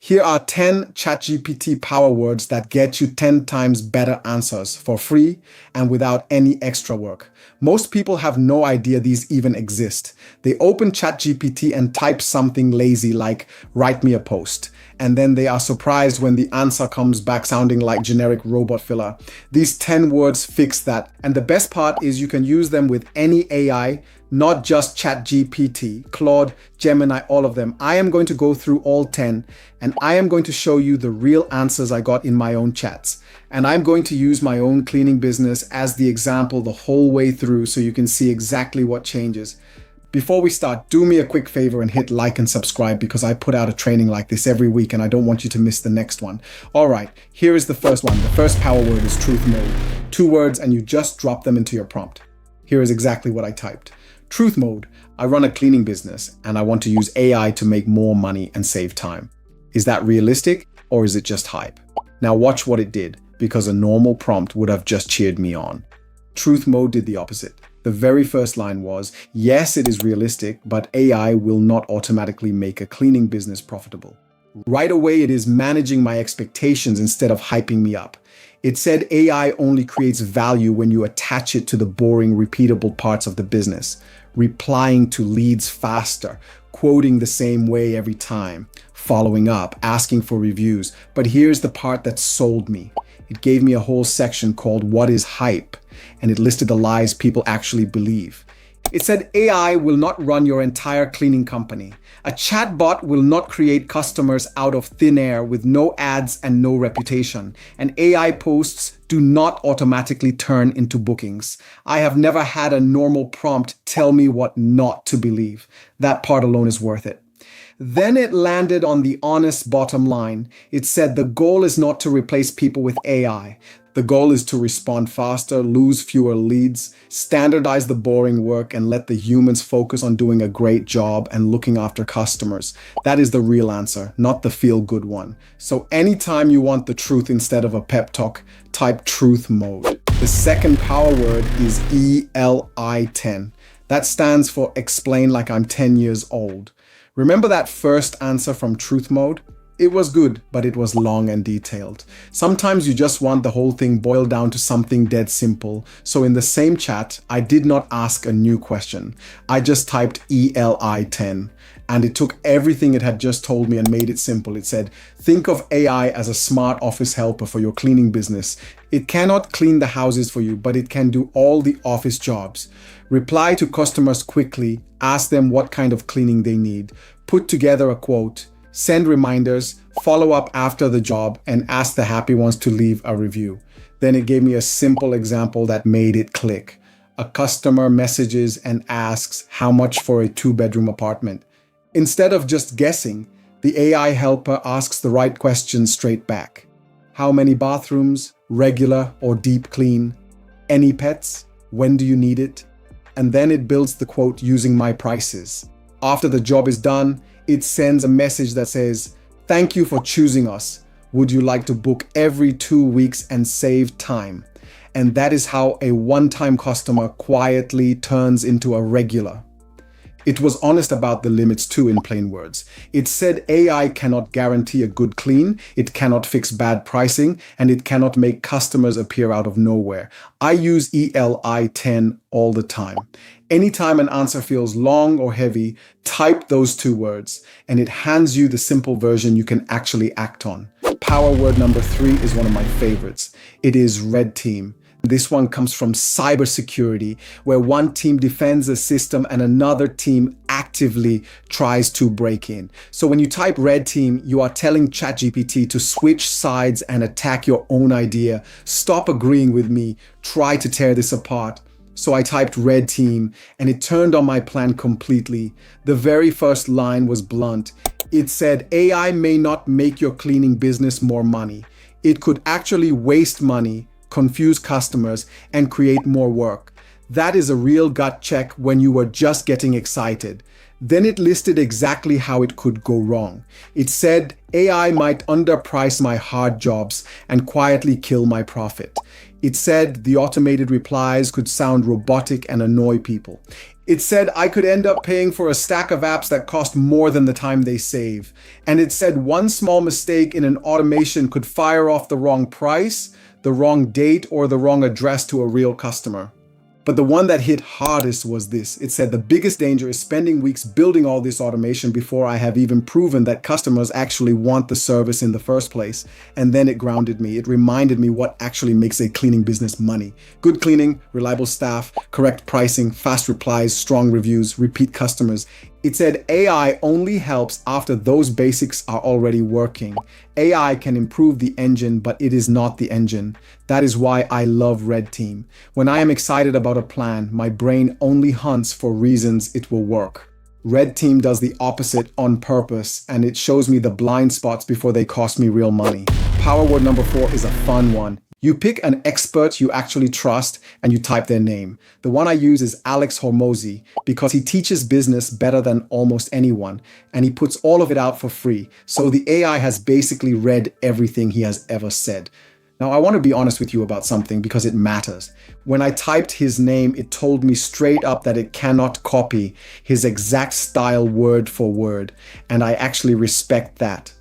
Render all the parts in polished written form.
Here are 10 ChatGPT power words that get you 10 times better answers for free and without any extra work. Most people have no idea these even exist. They open ChatGPT and type something lazy like write me a post, and then they are surprised when the answer comes back sounding like generic robot filler. These 10 words fix that, and the best part is you can use them with any AI, not just ChatGPT, Claude, Gemini, all of them. I am going to go through all 10 and I am going to show you the real answers I got in my own chats. And I'm going to use my own cleaning business as the example the whole way through so you can see exactly what changes. Before we start, do me a quick favor and hit like and subscribe because I put out a training like this every week and I don't want you to miss the next one. All right, here is the first one. The first power word is truth mode. 2 words and you just drop them into your prompt. Here is exactly what I typed. Truth mode. I run a cleaning business and I want to use AI to make more money and save time. Is that realistic or is it just hype? Now watch what it did, because a normal prompt would have just cheered me on. Truth mode did the opposite. The very first line was, yes, it is realistic, but AI will not automatically make a cleaning business profitable. Right away, it is managing my expectations instead of hyping me up. It said AI only creates value when you attach it to the boring, repeatable parts of the business, replying to leads faster, quoting the same way every time, following up, asking for reviews. But here's the part that sold me. It gave me a whole section called What is Hype? And it listed the lies people actually believe. It said AI will not run your entire cleaning company. A chatbot will not create customers out of thin air with no ads and no reputation. And AI posts do not automatically turn into bookings. I have never had a normal prompt tell me what not to believe. That part alone is worth it. Then it landed on the honest bottom line. It said the goal is not to replace people with AI. The goal is to respond faster, lose fewer leads, standardize the boring work, and let the humans focus on doing a great job and looking after customers. That is the real answer, not the feel-good one. So anytime you want the truth instead of a pep talk, type truth mode. The second power word is ELI10. That stands for explain like I'm 10 years old. Remember that first answer from truth mode? It was good, but it was long and detailed. Sometimes you just want the whole thing boiled down to something dead simple. So in the same chat, I did not ask a new question. I just typed ELI10 and it took everything it had just told me and made it simple. It said, think of AI as a smart office helper for your cleaning business. It cannot clean the houses for you, but it can do all the office jobs. Reply to customers quickly, ask them what kind of cleaning they need, put together a quote, send reminders, follow up after the job, and ask the happy ones to leave a review. Then it gave me a simple example that made it click. A customer messages and asks how much for a 2-bedroom apartment. Instead of just guessing, the AI helper asks the right questions straight back. How many bathrooms? Regular or deep clean? Any pets? When do you need it? And then it builds the quote using my prices. After the job is done, it sends a message that says, thank you for choosing us. Would you like to book every 2 weeks and save time? And that is how a one-time customer quietly turns into a regular. It was honest about the limits too, in plain words. It said AI cannot guarantee a good clean, it cannot fix bad pricing, and it cannot make customers appear out of nowhere. I use ELI10 all the time. Anytime an answer feels long or heavy, type those 2 words, and it hands you the simple version you can actually act on. Power word number 3 is one of my favorites. It is red team. This one comes from cybersecurity, where one team defends a system and another team actively tries to break in. So when you type red team, you are telling ChatGPT to switch sides and attack your own idea. Stop agreeing with me. Try to tear this apart. So I typed red team and it turned on my plan completely. The very first line was blunt. It said, AI may not make your cleaning business more money. It could actually waste money, confuse customers, and create more work. That is a real gut check when you were just getting excited. Then it listed exactly how it could go wrong. It said AI might underprice my hard jobs and quietly kill my profit. It said the automated replies could sound robotic and annoy people. It said I could end up paying for a stack of apps that cost more than the time they save. And it said one small mistake in an automation could fire off the wrong price, the wrong date, or the wrong address to a real customer. But the one that hit hardest was this. It said the biggest danger is spending weeks building all this automation before I have even proven that customers actually want the service in the first place. And then it grounded me. It reminded me what actually makes a cleaning business money. Good cleaning, reliable staff, correct pricing, fast replies, strong reviews, repeat customers. It said AI only helps after those basics are already working. AI can improve the engine, but it is not the engine. That is why I love Red Team. When I am excited about a plan, my brain only hunts for reasons it will work. Red Team does the opposite on purpose, and it shows me the blind spots before they cost me real money. Power word number 4 is a fun one. You pick an expert you actually trust and you type their name. The one I use is Alex Hormozi because he teaches business better than almost anyone, and he puts all of it out for free. So the AI has basically read everything he has ever said. Now, I want to be honest with you about something because it matters. When I typed his name, it told me straight up that it cannot copy his exact style word for word, and I actually respect that.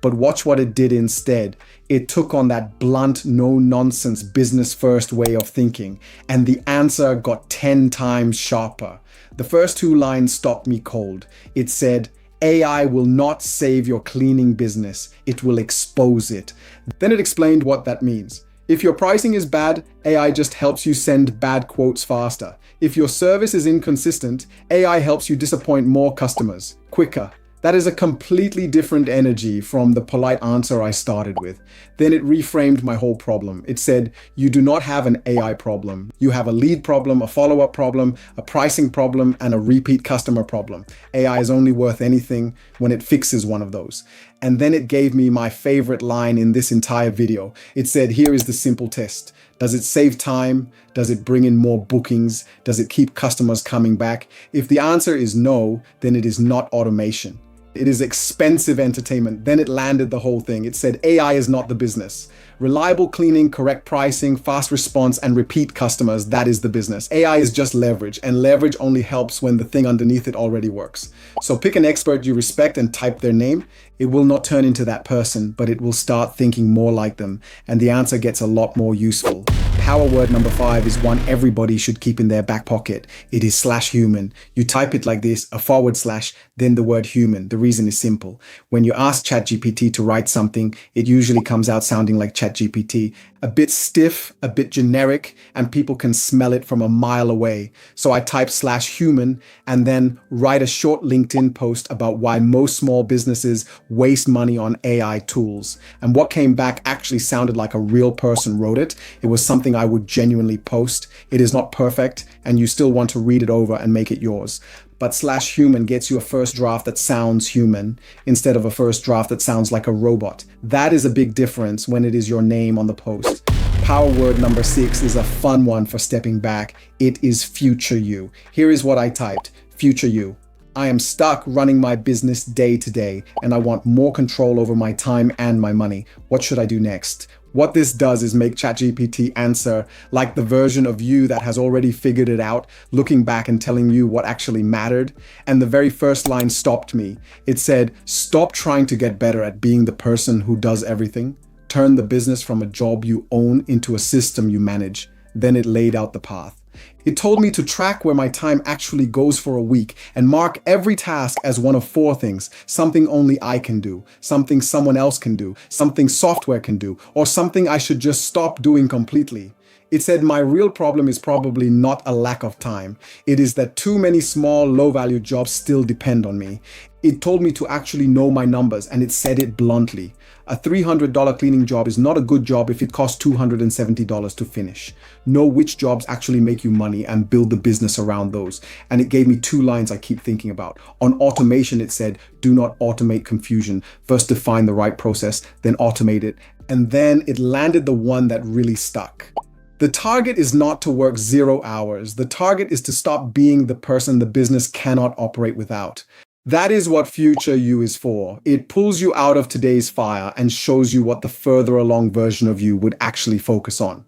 But watch what it did instead. It took on that blunt, no-nonsense, business-first way of thinking, and the answer got 10 times sharper. The first 2 lines stopped me cold. It said, AI will not save your cleaning business. It will expose it. Then it explained what that means. If your pricing is bad, AI just helps you send bad quotes faster. If your service is inconsistent, AI helps you disappoint more customers quicker. That is a completely different energy from the polite answer I started with. Then it reframed my whole problem. It said, you do not have an AI problem. You have a lead problem, a follow-up problem, a pricing problem, and a repeat customer problem. AI is only worth anything when it fixes one of those. And then it gave me my favorite line in this entire video. It said, here is the simple test. Does it save time? Does it bring in more bookings? Does it keep customers coming back? If the answer is no, then it is not automation. It is expensive entertainment. Then it landed the whole thing. It said AI is not the business. Reliable cleaning, correct pricing, fast response, and repeat customers, that is the business. AI is just leverage, and leverage only helps when the thing underneath it already works. So pick an expert you respect and type their name. It will not turn into that person, but it will start thinking more like them, and the answer gets a lot more useful. Power word number 5 is one everybody should keep in their back pocket. It is /human. You type it like this, /, then the word human. The reason is simple. When you ask ChatGPT to write something, it usually comes out sounding like ChatGPT. A bit stiff, a bit generic, and people can smell it from a mile away. So I type /human and then write a short LinkedIn post about why most small businesses waste money on AI tools. And what came back actually sounded like a real person wrote it. It was something I would genuinely post. It is not perfect, and you still want to read it over and make it yours. But /human gets you a first draft that sounds human instead of a first draft that sounds like a robot. That is a big difference when it is your name on the post. Power word number 6 is a fun one for stepping back. It is future you. Here is what I typed. Future you. I am stuck running my business day to day, and I want more control over my time and my money. What should I do next? What this does is make ChatGPT answer like the version of you that has already figured it out, looking back and telling you what actually mattered. And the very first line stopped me. It said, stop trying to get better at being the person who does everything. Turn the business from a job you own into a system you manage. Then it laid out the path. It told me to track where my time actually goes for a week and mark every task as one of 4 things. Something only I can do, something someone else can do, something software can do, or something I should just stop doing completely. It said my real problem is probably not a lack of time. It is that too many small, low-value jobs still depend on me. It told me to actually know my numbers, and it said it bluntly. A $300 cleaning job is not a good job if it costs $270 to finish. Know which jobs actually make you money and build the business around those. And it gave me 2 lines I keep thinking about. On automation, it said, do not automate confusion. First define the right process, then automate it. And then it landed the one that really stuck. The target is not to work 0 hours. The target is to stop being the person the business cannot operate without. That is what future you is for. It pulls you out of today's fire and shows you what the further along version of you would actually focus on.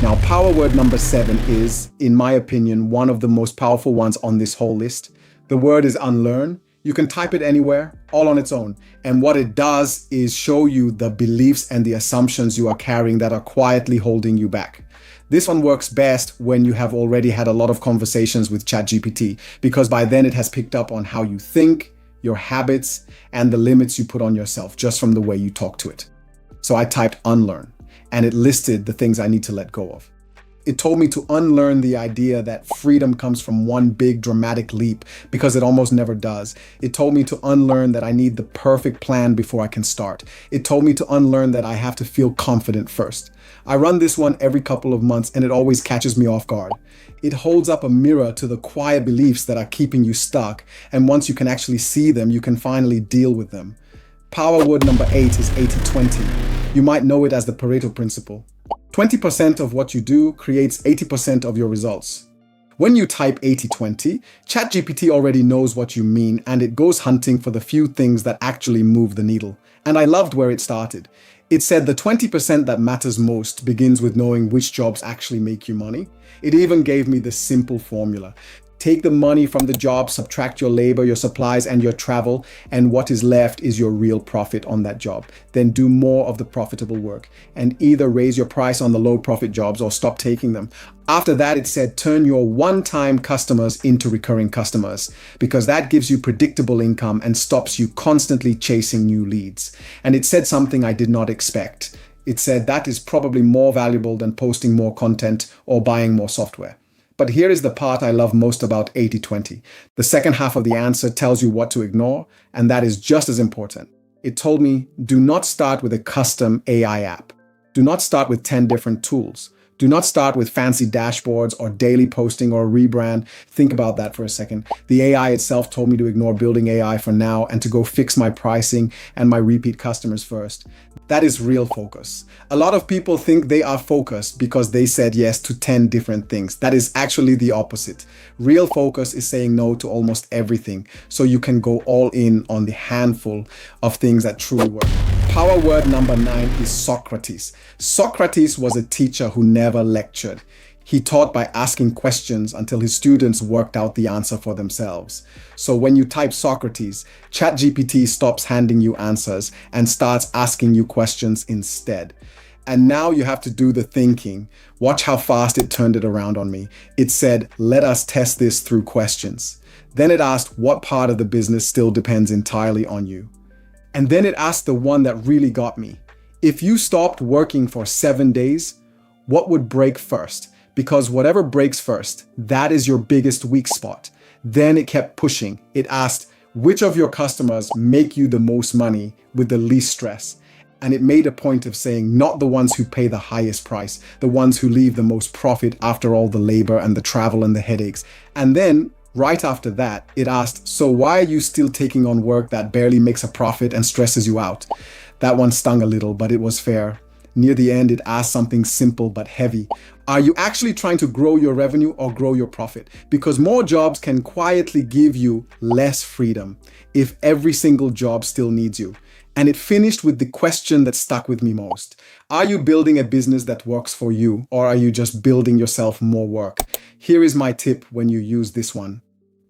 Now, power word number 7 is, in my opinion, one of the most powerful ones on this whole list. The word is unlearn. You can type it anywhere, all on its own. And what it does is show you the beliefs and the assumptions you are carrying that are quietly holding you back. This one works best when you have already had a lot of conversations with ChatGPT, because by then it has picked up on how you think, your habits, and the limits you put on yourself just from the way you talk to it. So I typed unlearn, and it listed the things I need to let go of. It told me to unlearn the idea that freedom comes from one big dramatic leap, because it almost never does. It told me to unlearn that I need the perfect plan before I can start. It told me to unlearn that I have to feel confident first. I run this one every couple of months and it always catches me off guard. It holds up a mirror to the quiet beliefs that are keeping you stuck, and once you can actually see them, you can finally deal with them. Power word number 8 is 80-20. You might know it as the Pareto principle. 20% of what you do creates 80% of your results. When you type 80-20, ChatGPT already knows what you mean, and it goes hunting for the few things that actually move the needle. And I loved where it started. It said the 20% that matters most begins with knowing which jobs actually make you money. It even gave me the simple formula. Take the money from the job, subtract your labor, your supplies, and your travel, and what is left is your real profit on that job. Then do more of the profitable work, and either raise your price on the low profit jobs or stop taking them. After that, it said turn your one-time customers into recurring customers, because that gives you predictable income and stops you constantly chasing new leads. And it said something I did not expect. It said that is probably more valuable than posting more content or buying more software. But here is the part I love most about 80-20. The second half of the answer tells you what to ignore, and that is just as important. It told me, do not start with a custom AI app. Do not start with 10 different tools. Do not start with fancy dashboards or daily posting or a rebrand. Think about that for a second. The AI itself told me to ignore building AI for now and to go fix my pricing and my repeat customers first. That is real focus. A lot of people think they are focused because they said yes to 10 different things. That is actually the opposite. Real focus is saying no to almost everything, so you can go all in on the handful of things that truly work. Power word number 9 is Socrates. Socrates was a teacher who never lectured. He taught by asking questions until his students worked out the answer for themselves. So when you type Socrates, ChatGPT stops handing you answers and starts asking you questions instead. And now you have to do the thinking. Watch how fast it turned it around on me. It said, let us test this through questions. Then it asked what part of the business still depends entirely on you. And then it asked the one that really got me. If you stopped working for 7 days, what would break first? Because whatever breaks first, that is your biggest weak spot. Then it kept pushing. It asked, which of your customers make you the most money with the least stress? And it made a point of saying not the ones who pay the highest price, the ones who leave the most profit after all the labor and the travel and the headaches. And then right after that, it asked, so why are you still taking on work that barely makes a profit and stresses you out? That one stung a little, but it was fair. Near the end, it asked something simple but heavy. Are you actually trying to grow your revenue or grow your profit? Because more jobs can quietly give you less freedom if every single job still needs you. And it finished with the question that stuck with me most. Are you building a business that works for you, or are you just building yourself more work? Here is my tip when you use this one.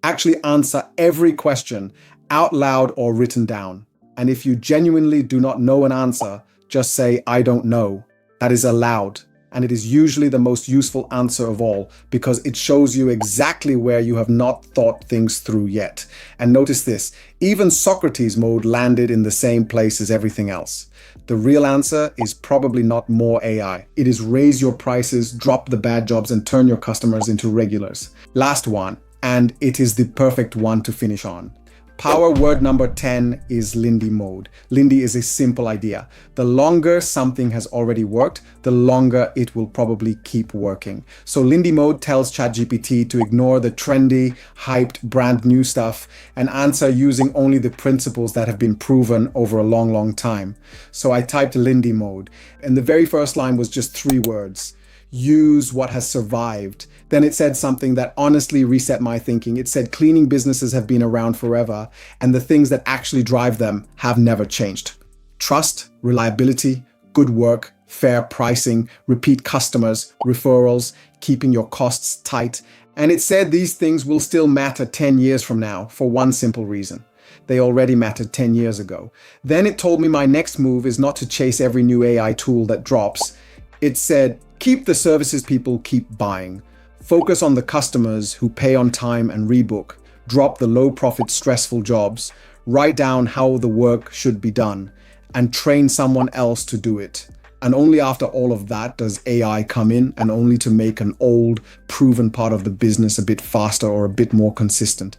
Actually answer every question out loud or written down. And if you genuinely do not know an answer, just say, I don't know. That is allowed. And it is usually the most useful answer of all because it shows you exactly where you have not thought things through yet. And notice this, even Socrates mode landed in the same place as everything else. The real answer is probably not more AI. It is raise your prices, drop the bad jobs, and turn your customers into regulars. Last one, and it is the perfect one to finish on. Power word number 10 is Lindy mode. Lindy is a simple idea. The longer something has already worked, the longer it will probably keep working. So Lindy mode tells ChatGPT to ignore the trendy, hyped, brand new stuff and answer using only the principles that have been proven over a long, long time. So I typed Lindy mode, and the very first line was just 3 words. use what has survived. Then it said something that honestly reset my thinking. It said cleaning businesses have been around forever, and the things that actually drive them have never changed. Trust, reliability, good work, fair pricing, repeat customers, referrals, keeping your costs tight. And it said these things will still matter 10 years from now for one simple reason. They already mattered 10 years ago. Then it told me my next move is not to chase every new AI tool that drops. It said, keep the services people keep buying. Focus on the customers who pay on time and rebook. Drop the low-profit, stressful jobs. Write down how the work should be done and train someone else to do it. And only after all of that does AI come in, and only to make an old, proven part of the business a bit faster or a bit more consistent.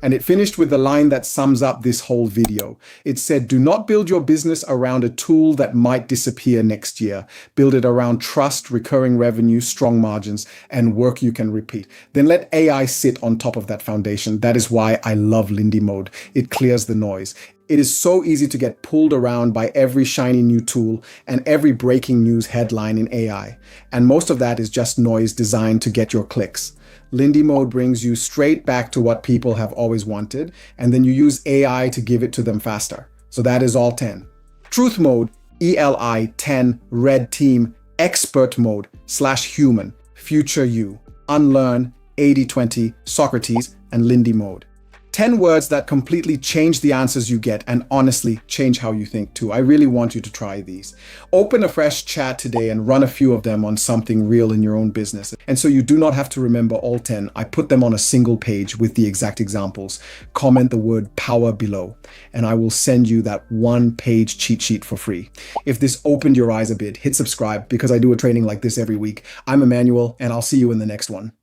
And it finished with the line that sums up this whole video. It said, do not build your business around a tool that might disappear next year. Build it around trust, recurring revenue, strong margins, and work you can repeat. Then let AI sit on top of that foundation. That is why I love Lindy Mode. It clears the noise. It is so easy to get pulled around by every shiny new tool and every breaking news headline in AI. And most of that is just noise designed to get your clicks. Lindy Mode brings you straight back to what people have always wanted, and then you use AI to give it to them faster. So that is all 10. Truth Mode, ELI 10, Red Team, Expert Mode, /Human, Future You, Unlearn, 80/20, Socrates, and Lindy Mode. 10 words that completely change the answers you get and honestly change how you think too. I really want you to try these. Open a fresh chat today and run a few of them on something real in your own business. And so you do not have to remember all 10. I put them on a single page with the exact examples. Comment the word power below, and I will send you that one-page cheat sheet for free. If this opened your eyes a bit, hit subscribe because I do a training like this every week. I'm Emmanuel, and I'll see you in the next one.